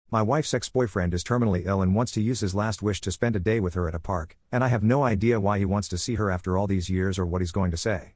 My wife's ex-boyfriend is terminally ill and wants to use his last wish to spend a day with her at a park, and I have no idea why he wants to see her after all these years or what he's going to say.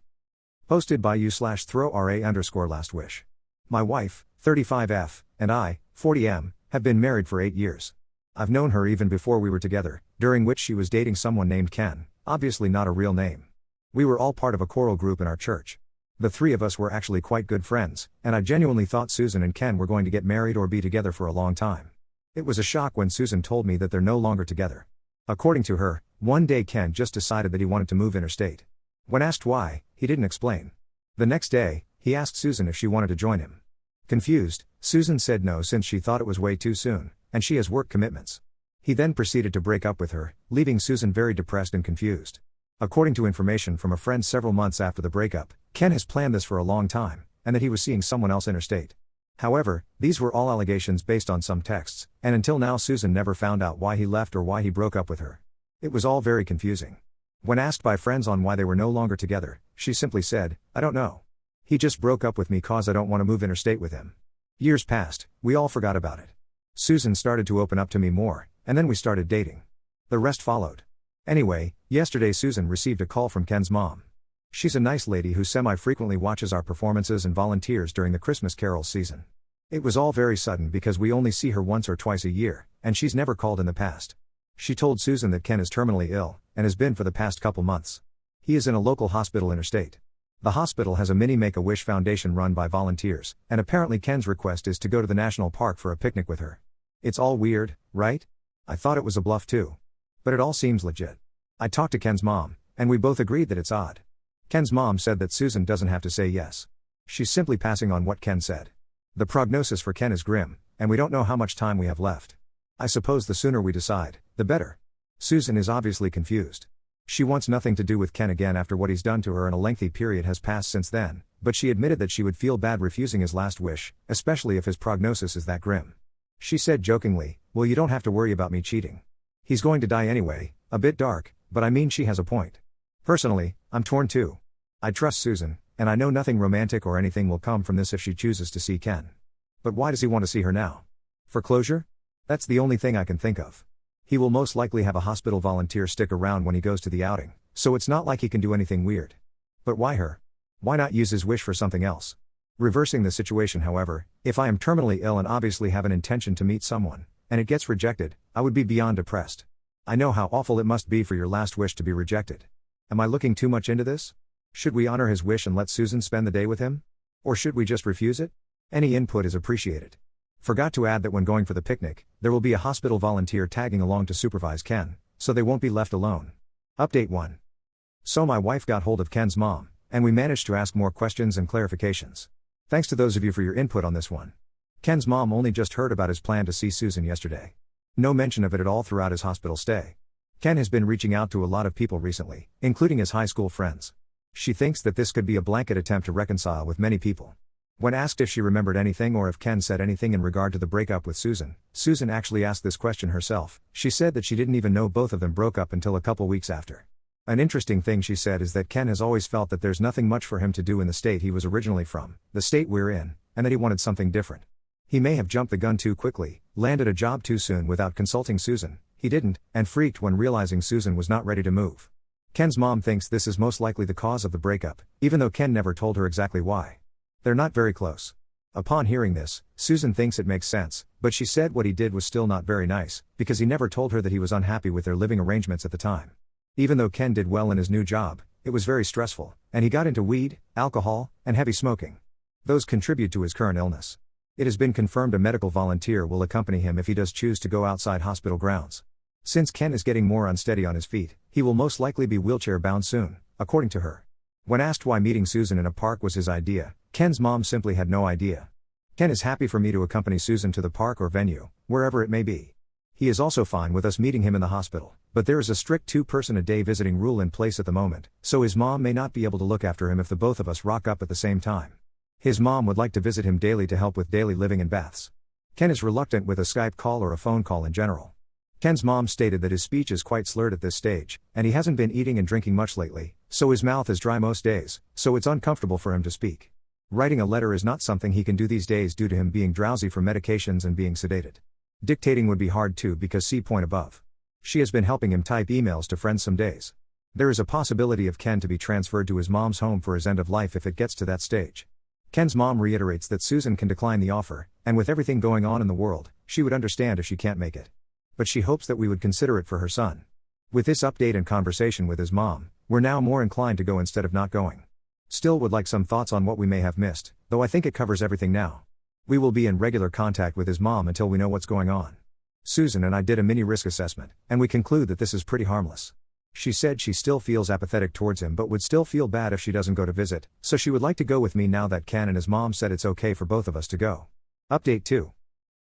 Posted by u/throw_ra_last wish. My wife, 35F, and I, 40M, have been married for 8 years. I've known her even before we were together, during which she was dating someone named Ken, obviously not a real name. We were all part of a choral group in our church. The three of us were actually quite good friends, and I genuinely thought Susan and Ken were going to get married or be together for a long time. It was a shock when Susan told me that they're no longer together. According to her, one day Ken just decided that he wanted to move interstate. When asked why, he didn't explain. The next day, he asked Susan if she wanted to join him. Confused, Susan said no since she thought it was way too soon, and she has work commitments. He then proceeded to break up with her, leaving Susan very depressed and confused. According to information from a friend several months after the breakup, Ken has planned this for a long time, and that he was seeing someone else interstate. However, these were all allegations based on some texts, and until now Susan never found out why he left or why he broke up with her. It was all very confusing. When asked by friends on why they were no longer together, she simply said, "I don't know. He just broke up with me cause I don't want to move interstate with him." Years passed, we all forgot about it. Susan started to open up to me more, and then we started dating. The rest followed. Anyway, yesterday Susan received a call from Ken's mom. She's a nice lady who semi-frequently watches our performances and volunteers during the Christmas carol season. It was all very sudden because we only see her once or twice a year, and she's never called in the past. She told Susan that Ken is terminally ill, and has been for the past couple months. He is in a local hospital interstate. The hospital has a mini Make-A-Wish Foundation run by volunteers, and apparently Ken's request is to go to the national park for a picnic with her. It's all weird, right? I thought it was a bluff too. But it all seems legit. I talked to Ken's mom, and we both agreed that it's odd. Ken's mom said that Susan doesn't have to say yes. She's simply passing on what Ken said. The prognosis for Ken is grim, and we don't know how much time we have left. I suppose the sooner we decide, the better. Susan is obviously confused. She wants nothing to do with Ken again after what he's done to her, and a lengthy period has passed since then, but she admitted that she would feel bad refusing his last wish, especially if his prognosis is that grim. She said jokingly, "Well, you don't have to worry about me cheating. He's going to die anyway." A bit dark, but I mean she has a point. Personally, I'm torn too. I trust Susan, and I know nothing romantic or anything will come from this if she chooses to see Ken. But why does he want to see her now? For closure? That's the only thing I can think of. He will most likely have a hospital volunteer stick around when he goes to the outing, so it's not like he can do anything weird. But why her? Why not use his wish for something else? Reversing the situation, however, if I am terminally ill and obviously have an intention to meet someone, and it gets rejected, I would be beyond depressed. I know how awful it must be for your last wish to be rejected. Am I looking too much into this? Should we honor his wish and let Susan spend the day with him? Or should we just refuse it? Any input is appreciated. Forgot to add that when going for the picnic, there will be a hospital volunteer tagging along to supervise Ken, so they won't be left alone. Update 1. So my wife got hold of Ken's mom, and we managed to ask more questions and clarifications. Thanks to those of you for your input on this one. Ken's mom only just heard about his plan to see Susan yesterday. No mention of it at all throughout his hospital stay. Ken has been reaching out to a lot of people recently, including his high school friends. She thinks that this could be a blanket attempt to reconcile with many people. When asked if she remembered anything or if Ken said anything in regard to the breakup with Susan, Susan actually asked this question herself. She said that she didn't even know both of them broke up until a couple weeks after. An interesting thing she said is that Ken has always felt that there's nothing much for him to do in the state he was originally from, the state we're in, and that he wanted something different. He may have jumped the gun too quickly, landed a job too soon without consulting Susan. He didn't, and freaked when realizing Susan was not ready to move. Ken's mom thinks this is most likely the cause of the breakup, even though Ken never told her exactly why. They're not very close. Upon hearing this, Susan thinks it makes sense, but she said what he did was still not very nice, because he never told her that he was unhappy with their living arrangements at the time. Even though Ken did well in his new job, it was very stressful, and he got into weed, alcohol, and heavy smoking. Those contribute to his current illness. It has been confirmed a medical volunteer will accompany him if he does choose to go outside hospital grounds. Since Ken is getting more unsteady on his feet, he will most likely be wheelchair-bound soon, according to her. When asked why meeting Susan in a park was his idea, Ken's mom simply had no idea. Ken is happy for me to accompany Susan to the park or venue, wherever it may be. He is also fine with us meeting him in the hospital, but there is a strict 2-person-a-day visiting rule in place at the moment, so his mom may not be able to look after him if the both of us rock up at the same time. His mom would like to visit him daily to help with daily living and baths. Ken is reluctant with a Skype call or a phone call in general. Ken's mom stated that his speech is quite slurred at this stage, and he hasn't been eating and drinking much lately, so his mouth is dry most days, so it's uncomfortable for him to speak. Writing a letter is not something he can do these days due to him being drowsy from medications and being sedated. Dictating would be hard too because see point above. She has been helping him type emails to friends some days. There is a possibility of Ken to be transferred to his mom's home for his end of life if it gets to that stage. Ken's mom reiterates that Susan can decline the offer, and with everything going on in the world, she would understand if she can't make it. But she hopes that we would consider it for her son. With this update and conversation with his mom, we're now more inclined to go instead of not going. Still would like some thoughts on what we may have missed, though I think it covers everything now. We will be in regular contact with his mom until we know what's going on. Susan and I did a mini risk assessment, and we conclude that this is pretty harmless. She said she still feels apathetic towards him but would still feel bad if she doesn't go to visit, so she would like to go with me now that Ken and his mom said it's okay for both of us to go. Update 2.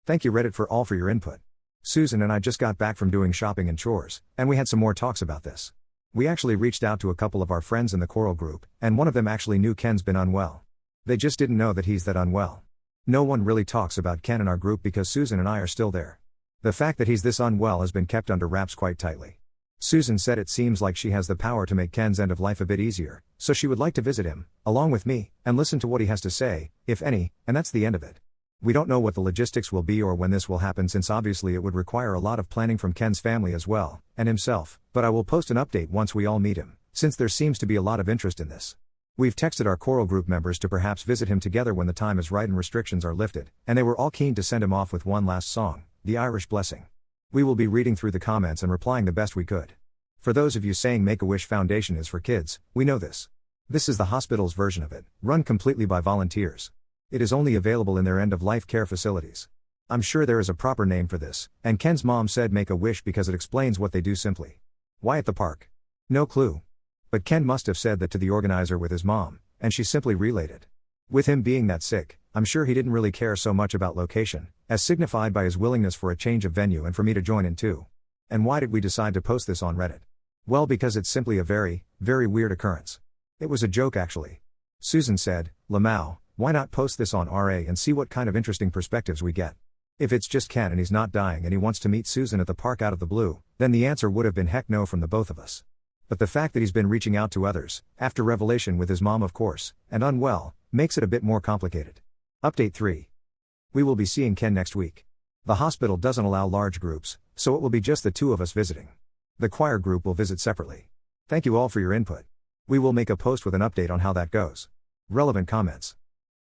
Thank you Reddit for all for your input. Susan and I just got back from doing shopping and chores, and we had some more talks about this. We actually reached out to a couple of our friends in the Coral group, and one of them actually knew Ken's been unwell. They just didn't know that he's that unwell. No one really talks about Ken in our group because Susan and I are still there. The fact that he's this unwell has been kept under wraps quite tightly. Susan said it seems like she has the power to make Ken's end of life a bit easier, so she would like to visit him, along with me, and listen to what he has to say, if any, and that's the end of it. We don't know what the logistics will be or when this will happen since obviously it would require a lot of planning from Ken's family as well, and himself, but I will post an update once we all meet him, since there seems to be a lot of interest in this. We've texted our Coral group members to perhaps visit him together when the time is right and restrictions are lifted, and they were all keen to send him off with one last song, The Irish Blessing. We will be reading through the comments and replying the best we could. For those of you saying Make-A-Wish Foundation is for kids, we know this. This is the hospital's version of it, run completely by volunteers. It is only available in their end-of-life care facilities. I'm sure there is a proper name for this, and Ken's mom said Make-A-Wish because it explains what they do simply. Why at the park? No clue. But Ken must have said that to the organizer with his mom, and she simply relayed it. With him being that sick, I'm sure he didn't really care so much about location, as signified by his willingness for a change of venue and for me to join in too. And why did we decide to post this on Reddit? Well, because it's simply a very, very weird occurrence. It was a joke actually. Susan said, Lamau, why not post this on RA and see what kind of interesting perspectives we get? If it's just Ken and he's not dying and he wants to meet Susan at the park out of the blue, then the answer would have been heck no from the both of us. But the fact that he's been reaching out to others, after revelation with his mom of course, and unwell, makes it a bit more complicated. Update 3. We will be seeing Ken next week. The hospital doesn't allow large groups, so it will be just the two of us visiting. The choir group will visit separately. Thank you all for your input. We will make a post with an update on how that goes. Relevant comments.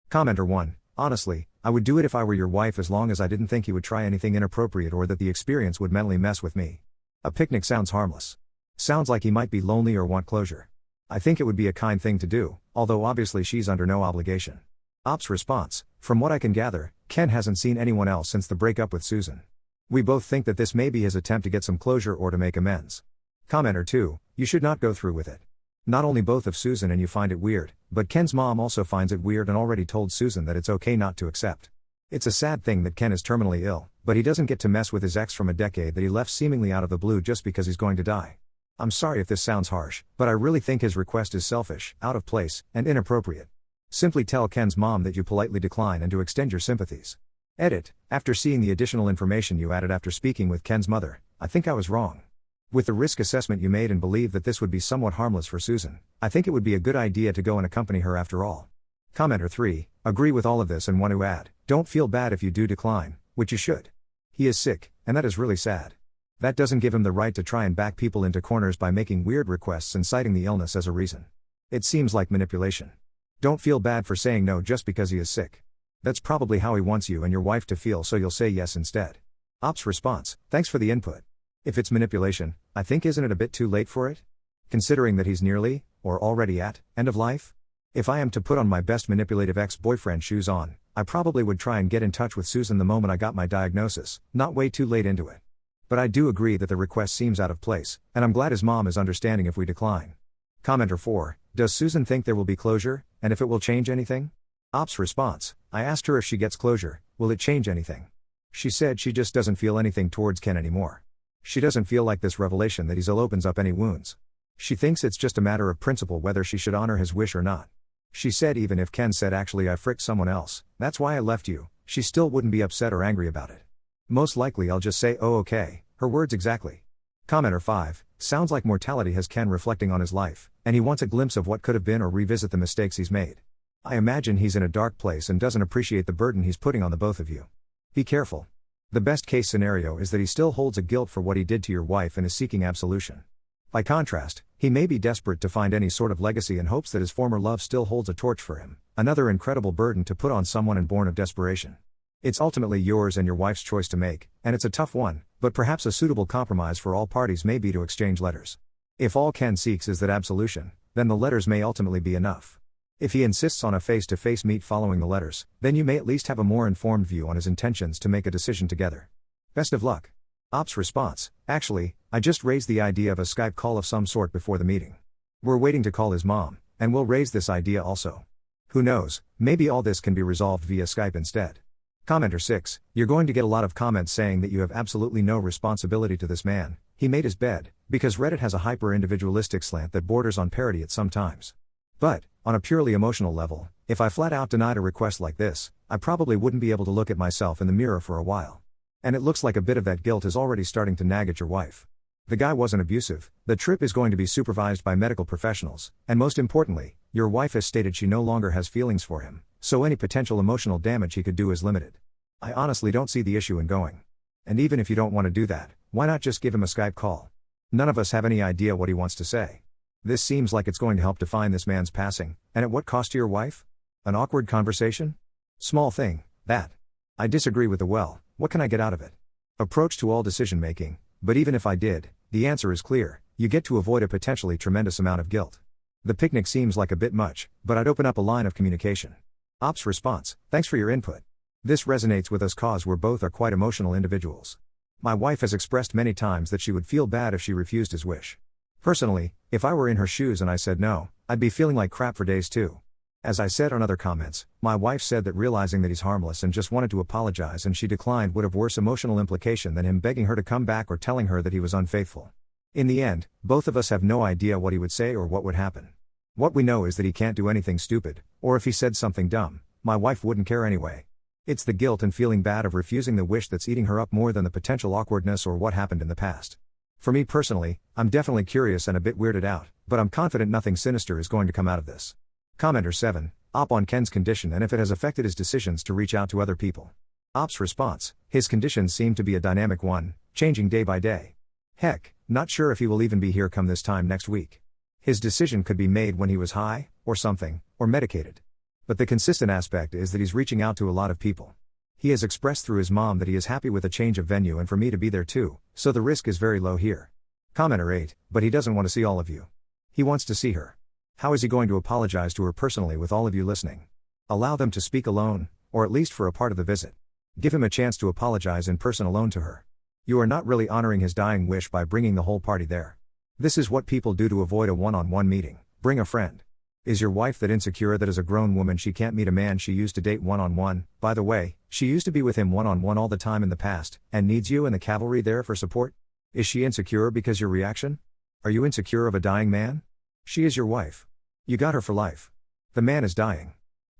Commenter 1. Honestly, I would do it if I were your wife as long as I didn't think he would try anything inappropriate or that the experience would mentally mess with me. A picnic sounds harmless. Sounds like he might be lonely or want closure. I think it would be a kind thing to do, although obviously she's under no obligation. Ops response. From what I can gather, Ken hasn't seen anyone else since the breakup with Susan. We both think that this may be his attempt to get some closure or to make amends. Commenter 2. You should not go through with it. Not only both of Susan and you find it weird, but Ken's mom also finds it weird and already told Susan that it's okay not to accept. It's a sad thing that Ken is terminally ill, but he doesn't get to mess with his ex from a decade that he left seemingly out of the blue just because he's going to die. I'm sorry if this sounds harsh, but I really think his request is selfish, out of place, and inappropriate. Simply tell Ken's mom that you politely decline and to extend your sympathies. Edit. After seeing the additional information you added after speaking with Ken's mother, I think I was wrong. With the risk assessment you made and believe that this would be somewhat harmless for Susan, I think it would be a good idea to go and accompany her after all. Commenter 3. Agree with all of this and want to add, don't feel bad if you do decline, which you should. He is sick, and that is really sad. That doesn't give him the right to try and back people into corners by making weird requests and citing the illness as a reason. It seems like manipulation. Don't feel bad for saying no just because he is sick. That's probably how he wants you and your wife to feel, so you'll say yes instead. Ops response. Thanks for the input. If it's manipulation, I think isn't it a bit too late for it? Considering that he's nearly, or already at, end of life? If I am to put on my best manipulative ex-boyfriend shoes on, I probably would try and get in touch with Susan the moment I got my diagnosis, not way too late into it. But I do agree that the request seems out of place, and I'm glad his mom is understanding if we decline. Commenter 4. Does Susan think there will be closure, and if it will change anything? Ops response. I asked her if she gets closure, will it change anything? She said she just doesn't feel anything towards Ken anymore. She doesn't feel like this revelation that he's ill opens up any wounds. She thinks it's just a matter of principle whether she should honor his wish or not. She said even if Ken said actually I fricked someone else, that's why I left you, she still wouldn't be upset or angry about it. Most likely I'll just say oh okay, her words exactly. Commenter 5. Sounds like mortality has Ken reflecting on his life, and he wants a glimpse of what could have been or revisit the mistakes he's made. I imagine he's in a dark place and doesn't appreciate the burden he's putting on the both of you. Be careful. The best case scenario is that he still holds a guilt for what he did to your wife and is seeking absolution. By contrast, he may be desperate to find any sort of legacy and hopes that his former love still holds a torch for him, another incredible burden to put on someone and born of desperation. It's ultimately yours and your wife's choice to make, and it's a tough one, but perhaps a suitable compromise for all parties may be to exchange letters. If all Ken seeks is that absolution, then the letters may ultimately be enough. If he insists on a face-to-face meet following the letters, then you may at least have a more informed view on his intentions to make a decision together. Best of luck. Op's response: actually, I just raised the idea of a Skype call of some sort before the meeting. We're waiting to call his mom, and we'll raise this idea also. Who knows, maybe all this can be resolved via Skype instead. Commenter 6, you're going to get a lot of comments saying that you have absolutely no responsibility to this man, he made his bed, because Reddit has a hyper-individualistic slant that borders on parody at some times. But, on a purely emotional level, if I flat out denied a request like this, I probably wouldn't be able to look at myself in the mirror for a while. And it looks like a bit of that guilt is already starting to nag at your wife. The guy wasn't abusive, the trip is going to be supervised by medical professionals, and most importantly, your wife has stated she no longer has feelings for him, so any potential emotional damage he could do is limited. I honestly don't see the issue in going. And even if you don't want to do that, why not just give him a Skype call? None of us have any idea what he wants to say. This seems like it's going to help define this man's passing, and at what cost to your wife? An awkward conversation? Small thing, that. I disagree with the what can I get out of it? Approach to all decision making, but even if I did, the answer is clear: you get to avoid a potentially tremendous amount of guilt. The picnic seems like a bit much, but I'd open up a line of communication. Op's response: thanks for your input. This resonates with us cause we're both are quite emotional individuals. My wife has expressed many times that she would feel bad if she refused his wish. Personally, if I were in her shoes and I said no, I'd be feeling like crap for days too. As I said on other comments, my wife said that realizing that he's harmless and just wanted to apologize and she declined would have worse emotional implication than him begging her to come back or telling her that he was unfaithful. In the end, both of us have no idea what he would say or what would happen. What we know is that he can't do anything stupid, or if he said something dumb, my wife wouldn't care anyway. It's the guilt and feeling bad of refusing the wish that's eating her up more than the potential awkwardness or what happened in the past. For me personally, I'm definitely curious and a bit weirded out, but I'm confident nothing sinister is going to come out of this. Commenter 7, Op on Ken's condition and if it has affected his decisions to reach out to other people. Op's response: his conditions seem to be a dynamic one, changing day by day. Heck, not sure if he will even be here come this time next week. His decision could be made when he was high, or something, or medicated. But the consistent aspect is that he's reaching out to a lot of people. He has expressed through his mom that he is happy with a change of venue and for me to be there too, so the risk is very low here. Commenter 8, but he doesn't want to see all of you. He wants to see her. How is he going to apologize to her personally with all of you listening? Allow them to speak alone, or at least for a part of the visit. Give him a chance to apologize in person alone to her. You are not really honoring his dying wish by bringing the whole party there. This is what people do to avoid a one-on-one meeting: bring a friend. Is your wife that insecure that as a grown woman she can't meet a man she used to date one-on-one? By the way, she used to be with him one-on-one all the time in the past, and needs you and the cavalry there for support? Is she insecure because your reaction? Are you insecure of a dying man? She is your wife. You got her for life. The man is dying.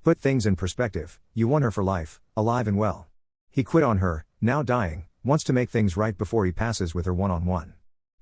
Put things in perspective: you won her for life, alive and well. He quit on her, now dying, wants to make things right before he passes with her one-on-one.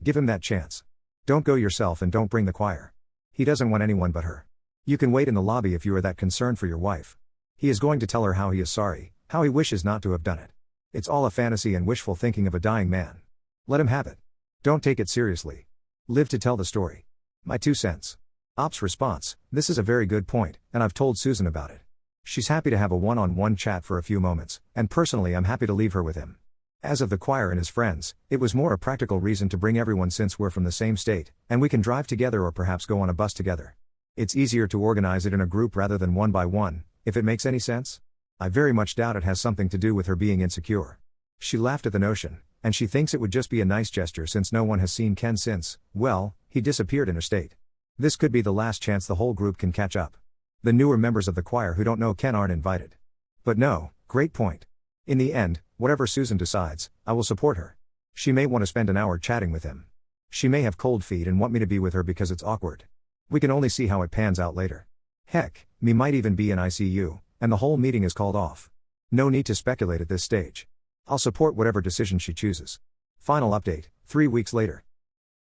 Give him that chance. Don't go yourself and don't bring the choir. He doesn't want anyone but her. You can wait in the lobby if you are that concerned for your wife. He is going to tell her how he is sorry, how he wishes not to have done it. It's all a fantasy and wishful thinking of a dying man. Let him have it. Don't take it seriously. Live to tell the story. My 2 cents. Op's response: this is a very good point, and I've told Susan about it. She's happy to have a one-on-one chat for a few moments, and personally I'm happy to leave her with him. As of the choir and his friends, it was more a practical reason to bring everyone since we're from the same state, and we can drive together or perhaps go on a bus together. It's easier to organize it in a group rather than one by one, if it makes any sense. I very much doubt it has something to do with her being insecure. She laughed at the notion, and she thinks it would just be a nice gesture since no one has seen Ken since, well, he disappeared interstate. This could be the last chance the whole group can catch up. The newer members of the choir who don't know Ken aren't invited. But no, great point. In the end, whatever Susan decides, I will support her. She may want to spend an hour chatting with him. She may have cold feet and want me to be with her because it's awkward. We can only see how it pans out later. Heck, me might even be in ICU, and the whole meeting is called off. No need to speculate at this stage. I'll support whatever decision she chooses. Final update, 3 weeks later.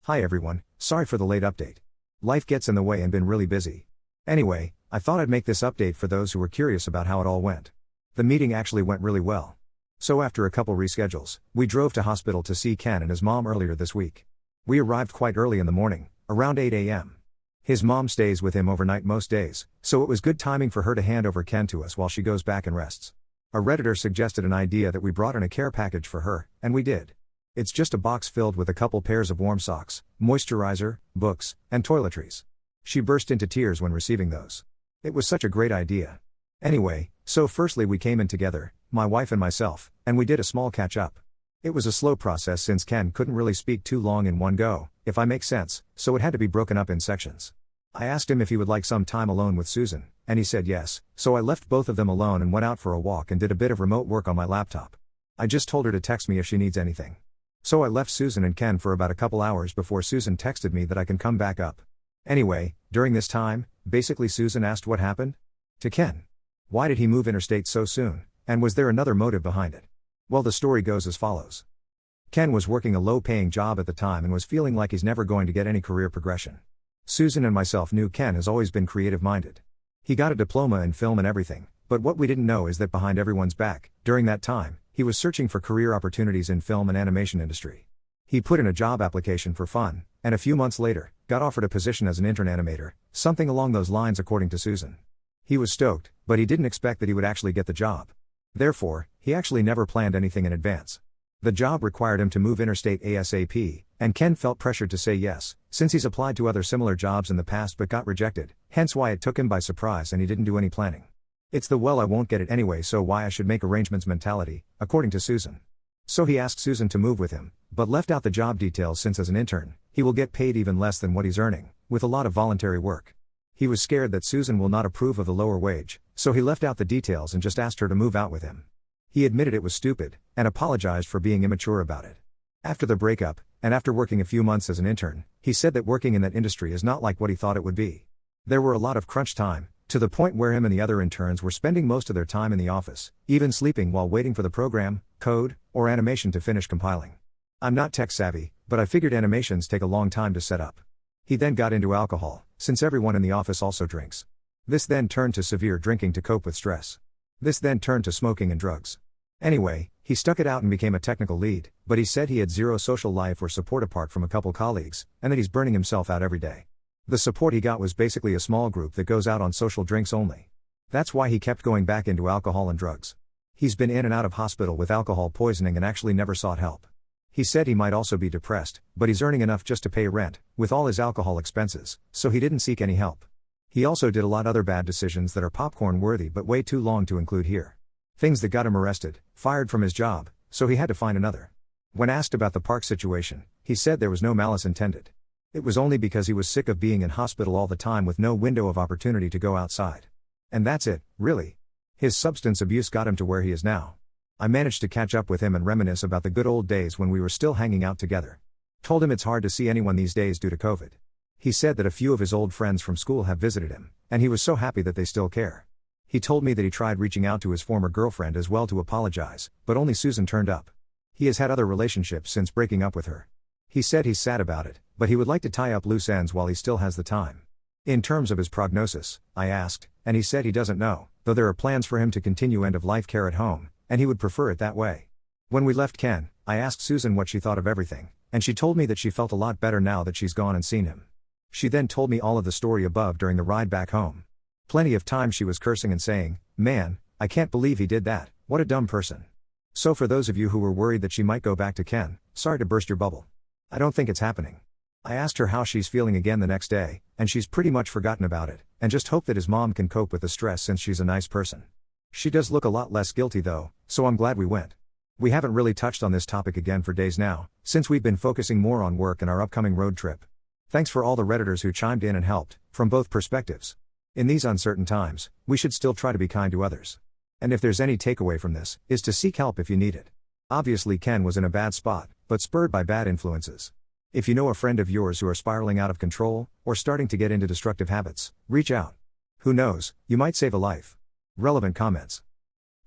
Hi everyone, sorry for the late update. Life gets in the way and been really busy. Anyway, I thought I'd make this update for those who were curious about how it all went. The meeting actually went really well. So after a couple reschedules, we drove to hospital to see Ken and his mom earlier this week. We arrived quite early in the morning, around 8 a.m. His mom stays with him overnight most days, so it was good timing for her to hand over Ken to us while she goes back and rests. A Redditor suggested an idea that we brought in a care package for her, and we did. It's just a box filled with a couple pairs of warm socks, moisturizer, books, and toiletries. She burst into tears when receiving those. It was such a great idea. Anyway, so firstly we came in together, my wife and myself, and we did a small catch-up. It was a slow process since Ken couldn't really speak too long in one go, if I make sense, so it had to be broken up in sections. I asked him if he would like some time alone with Susan, and he said yes, so I left both of them alone and went out for a walk and did a bit of remote work on my laptop. I just told her to text me if she needs anything. So I left Susan and Ken for about a couple hours before Susan texted me that I can come back up. Anyway, during this time, basically Susan asked what happened to Ken. Why did he move interstate so soon, and was there another motive behind it? Well, the story goes as follows. Ken was working a low-paying job at the time and was feeling like he's never going to get any career progression. Susan and myself knew Ken has always been creative-minded. He got a diploma in film and everything, but what we didn't know is that behind everyone's back, during that time, he was searching for career opportunities in film and animation industry. He put in a job application for fun, and a few months later, got offered a position as an intern animator, something along those lines according to Susan. He was stoked, but he didn't expect that he would actually get the job. Therefore, he actually never planned anything in advance. The job required him to move interstate ASAP, and Ken felt pressured to say yes, since he's applied to other similar jobs in the past but got rejected, hence why it took him by surprise and he didn't do any planning. It's the well I won't get it anyway so why I should make arrangements mentality, according to Susan. So he asked Susan to move with him, but left out the job details since as an intern, he will get paid even less than what he's earning, with a lot of voluntary work. He was scared that Susan will not approve of the lower wage, so he left out the details and just asked her to move out with him. He admitted it was stupid, and apologized for being immature about it. After the breakup, and after working a few months as an intern, he said that working in that industry is not like what he thought it would be. There were a lot of crunch time, to the point where him and the other interns were spending most of their time in the office, even sleeping while waiting for the program, code, or animation to finish compiling. I'm not tech savvy, but I figured animations take a long time to set up. He then got into alcohol, since everyone in the office also drinks. This then turned to severe drinking to cope with stress. This then turned to smoking and drugs. Anyway, he stuck it out and became a technical lead, but he said he had zero social life or support apart from a couple colleagues, and that he's burning himself out every day. The support he got was basically a small group that goes out on social drinks only. That's why he kept going back into alcohol and drugs. He's been in and out of hospital with alcohol poisoning and actually never sought help. He said he might also be depressed, but he's earning enough just to pay rent, with all his alcohol expenses, so he didn't seek any help. He also did a lot other bad decisions that are popcorn worthy but way too long to include here. Things that got him arrested, fired from his job, so he had to find another. When asked about the park situation, he said there was no malice intended. It was only because he was sick of being in hospital all the time with no window of opportunity to go outside. And that's it, really. His substance abuse got him to where he is now. I managed to catch up with him and reminisce about the good old days when we were still hanging out together. Told him it's hard to see anyone these days due to COVID. He said that a few of his old friends from school have visited him, and he was so happy that they still care. He told me that he tried reaching out to his former girlfriend as well to apologize, but only Susan turned up. He has had other relationships since breaking up with her. He said he's sad about it, but he would like to tie up loose ends while he still has the time. In terms of his prognosis, I asked, and he said he doesn't know, though there are plans for him to continue end-of-life care at home, and he would prefer it that way. When we left Ken, I asked Susan what she thought of everything, and she told me that she felt a lot better now that she's gone and seen him. She then told me all of the story above during the ride back home. Plenty of time she was cursing and saying, "Man, I can't believe he did that, what a dumb person." So for those of you who were worried that she might go back to Ken, sorry to burst your bubble. I don't think it's happening. I asked her how she's feeling again the next day, and she's pretty much forgotten about it, and just hope that his mom can cope with the stress since she's a nice person. She does look a lot less guilty though, so I'm glad we went. We haven't really touched on this topic again for days now, since we've been focusing more on work and our upcoming road trip. Thanks for all the Redditors who chimed in and helped, from both perspectives. In these uncertain times, we should still try to be kind to others. And if there's any takeaway from this, is to seek help if you need it. Obviously Ken was in a bad spot, but spurred by bad influences. If you know a friend of yours who are spiraling out of control, or starting to get into destructive habits, reach out. Who knows, you might save a life. Relevant comments.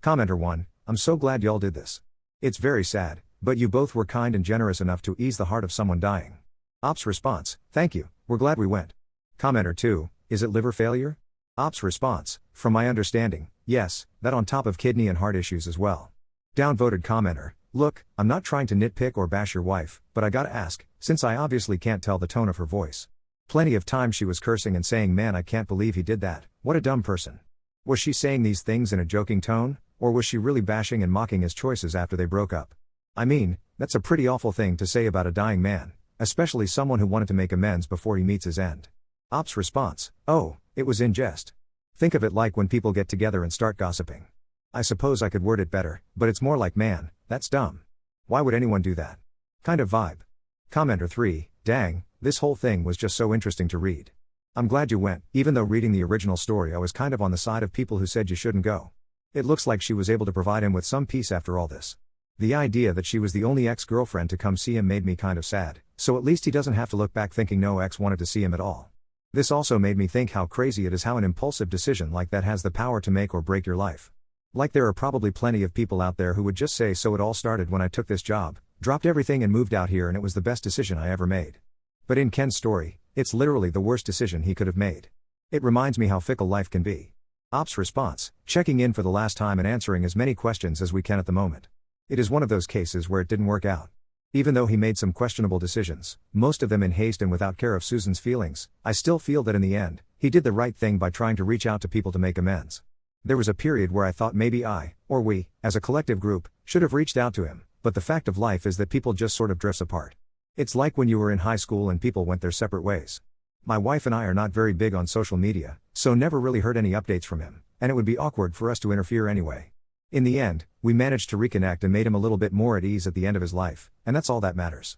Commenter 1, I'm so glad y'all did this. It's very sad, but you both were kind and generous enough to ease the heart of someone dying. Ops response, thank you, we're glad we went. Commenter 2, is it liver failure? Ops response, from my understanding, yes, that on top of kidney and heart issues as well. Downvoted commenter, look, I'm not trying to nitpick or bash your wife, but I gotta ask, since I obviously can't tell the tone of her voice. Plenty of times she was cursing and saying, man, I can't believe he did that, what a dumb person. Was she saying these things in a joking tone, or was she really bashing and mocking his choices after they broke up? I mean, that's a pretty awful thing to say about a dying man, especially someone who wanted to make amends before he meets his end. Op's response, oh, it was in jest. Think of it like when people get together and start gossiping. I suppose I could word it better, but it's more like, man, that's dumb. Why would anyone do that? Kind of vibe. Commenter 3, dang, this whole thing was just so interesting to read. I'm glad you went, even though reading the original story I was kind of on the side of people who said you shouldn't go. It looks like she was able to provide him with some peace after all this. The idea that she was the only ex-girlfriend to come see him made me kind of sad, so at least he doesn't have to look back thinking no ex wanted to see him at all. This also made me think how crazy it is how an impulsive decision like that has the power to make or break your life. Like there are probably plenty of people out there who would just say, so it all started when I took this job, dropped everything and moved out here and it was the best decision I ever made. But in Ken's story, it's literally the worst decision he could have made. It reminds me how fickle life can be. Op's response, checking in for the last time and answering as many questions as we can at the moment. It is one of those cases where it didn't work out. Even though he made some questionable decisions, most of them in haste and without care of Susan's feelings, I still feel that in the end, he did the right thing by trying to reach out to people to make amends. There was a period where I thought maybe I, or we, as a collective group, should have reached out to him, but the fact of life is that people just sort of drifts apart. It's like when you were in high school and people went their separate ways. My wife and I are not very big on social media, so never really heard any updates from him, and it would be awkward for us to interfere anyway. In the end, we managed to reconnect and made him a little bit more at ease at the end of his life, and that's all that matters.